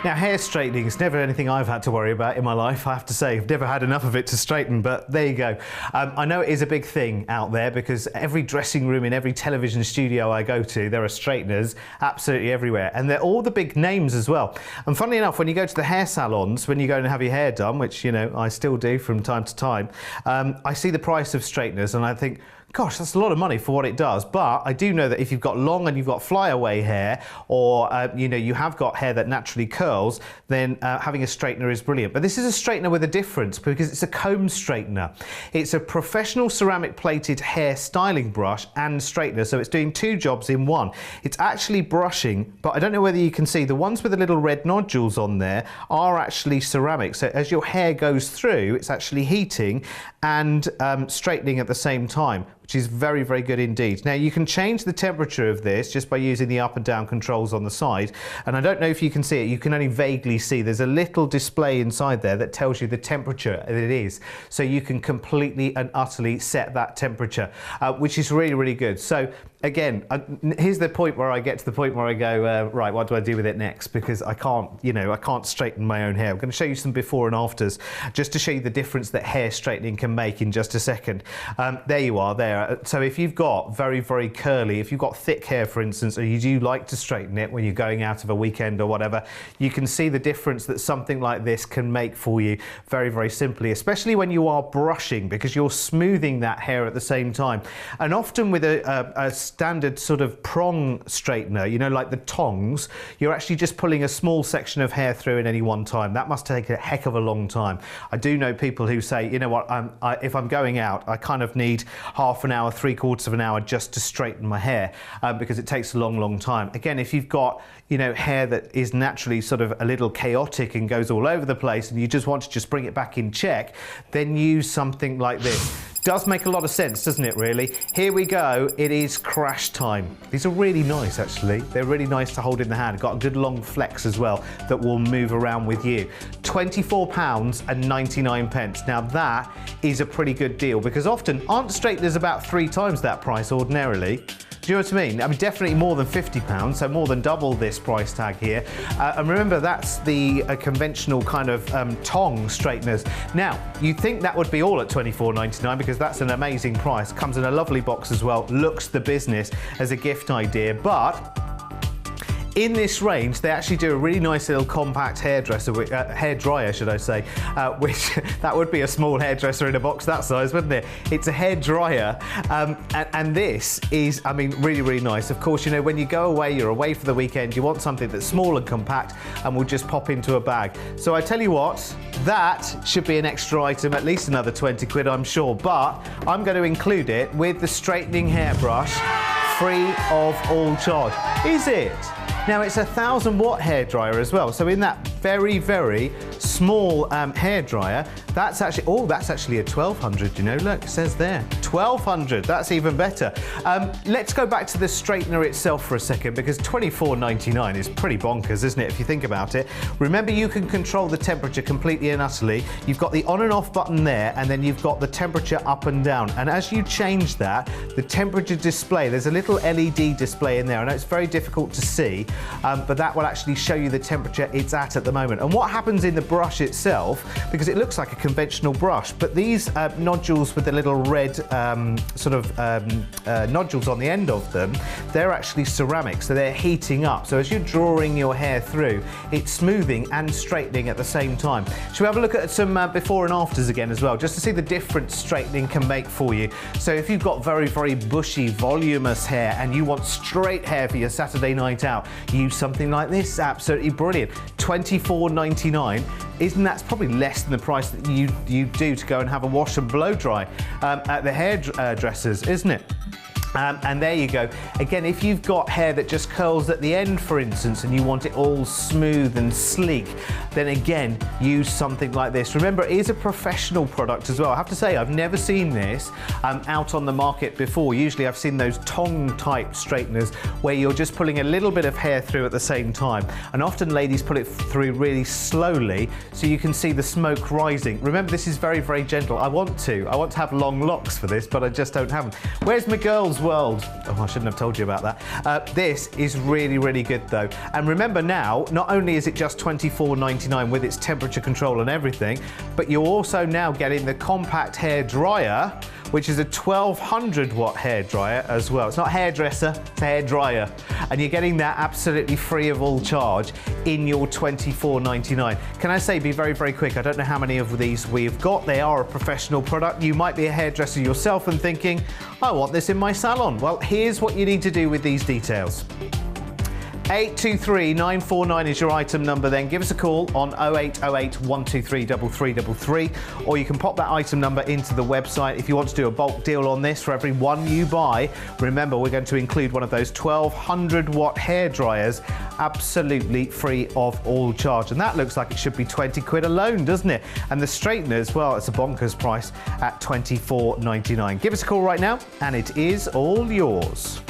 Now, hair straightening is never anything I've had to worry about in my life, I have to say. I've never had enough of it to straighten, but there you go. I know it is a big thing out there because every dressing room in every television studio I go to, there are straighteners absolutely everywhere. And they're all the big names as well. And funnily enough, when you go to the hair salons, when you go and have your hair done, which, you know, I still do from time to time, I see the price of straighteners and I think, gosh, that's a lot of money for what it does. But I do know that if you've got long and you've got flyaway hair, or you know, you have got hair that naturally curls, then having a straightener is brilliant. But this is a straightener with a difference because it's a comb straightener. It's a professional ceramic plated hair styling brush and straightener, so it's doing two jobs in one. It's actually brushing, but I don't know whether you can see the ones with the little red nodules on there are actually ceramic. So as your hair goes through, it's actually heating and straightening at the same time, which is very, very good indeed. Now, you can change the temperature of this just by using the up and down controls on the side. And I don't know if you can see it, you can only vaguely see. There's a little display inside there that tells you the temperature that it is. So you can completely and utterly set that temperature, which is really, really good. So again, here's the point where I get to the point where I go, right, what do I do with it next? Because I can't, you know, I can't straighten my own hair. I'm going to show you some before and afters just to show you the difference that hair straightening can make in just a second. There you are there. So if you've got very, very curly, if you've got thick hair, for instance, or you do like to straighten it when you're going out of a weekend or whatever, you can see the difference that something like this can make for you very, very simply, especially when you are brushing, because you're smoothing that hair at the same time. And often with a standard sort of prong straightener, you know, like the tongs, you're actually just pulling a small section of hair through at any one time. That must take a heck of a long time. I do know people who say, you know what, if I'm going out, I kind of need half an hour, 3/4 of an hour just to straighten my hair because it takes a long, long time. Again, if you've got, you know, hair that is naturally sort of a little chaotic and goes all over the place and you just want to just bring it back in check, then use something like this. Does make a lot of sense, doesn't it, really? Here we go, it is crash time. These are really nice, actually. They're really nice to hold in the hand. Got a good long flex as well that will move around with you. £24.99. Now that is a pretty good deal because often aren't straighteners about 3 times that price ordinarily? Do you know what I mean? I mean, definitely more than £50, so more than double this price tag here. And remember, that's the conventional kind of tong straighteners. Now, you'd think that would be all at £24.99 because that's an amazing price. Comes in a lovely box as well. Looks the business as a gift idea, but in this range, they actually do a really nice little compact hairdryer, should I say, which that would be a small hairdresser in a box that size, wouldn't it? It's a hairdryer, and this is, I mean, really, really nice. Of course, you know, when you go away, you're away for the weekend, you want something that's small and compact and will just pop into a bag. So I tell you what, that should be an extra item, at least another 20 quid, I'm sure, but I'm going to include it with the straightening hairbrush, free of all charge. Is it? Now, it's a 1000-watt hairdryer as well, so in that very, very small hairdryer, that's actually, oh, that's actually a 1200, you know, look, it says there, 1200, that's even better. Let's go back to the straightener itself for a second, because £24.99 is pretty bonkers, isn't it, if you think about it. Remember, you can control the temperature completely and utterly. You've got the on and off button there, and then you've got the temperature up and down, and as you change that, the temperature display, there's a little LED display in there. I know it's very difficult to see, but that will actually show you the temperature it's at the moment. And what happens in the brush itself, because it looks like a conventional brush, but these nodules with the little red nodules on the end of them, they're actually ceramic, so they're heating up. So as you're drawing your hair through, it's smoothing and straightening at the same time. Shall we have a look at some before and afters again as well, just to see the difference straightening can make for you. So if you've got very, very bushy, voluminous hair and you want straight hair for your Saturday night out, use something like this. Absolutely brilliant. £24.99. Isn't that probably less than the price that you do to go and have a wash and blow dry at the hairdressers, isn't it? And there you go. Again, if you've got hair that just curls at the end, for instance, and you want it all smooth and sleek, then again, use something like this. Remember, it is a professional product as well. I have to say, I've never seen this out on the market before. Usually I've seen those tong type straighteners where you're just pulling a little bit of hair through at the same time. And often ladies pull it through really slowly so you can see the smoke rising. Remember, this is very, very gentle. I want to have long locks for this, but I just don't have them. Where's my girls World. Oh, I shouldn't have told you about that. This is really, really good though. And remember now, not only is it just $24.99 with its temperature control and everything, but you're also now getting the compact hair dryer, which is a 1200 watt hair dryer as well. It's not a hairdresser, it's a hair dryer. And you're getting that absolutely free of all charge in your $24.99. Can I say, be very, very quick. I don't know how many of these we've got. They are a professional product. You might be a hairdresser yourself and thinking, I want this in my salon. Well, here's what you need to do with these details. 823-949 is your item number then. Give us a call on 0808 123 3333, or you can pop that item number into the website. If you want to do a bulk deal on this, for every one you buy, remember we're going to include one of those 1200 watt hair dryers absolutely free of all charge. And that looks like it should be 20 quid alone, doesn't it? And the straighteners, well, it's a bonkers price at $24.99. Give us a call right now and it is all yours.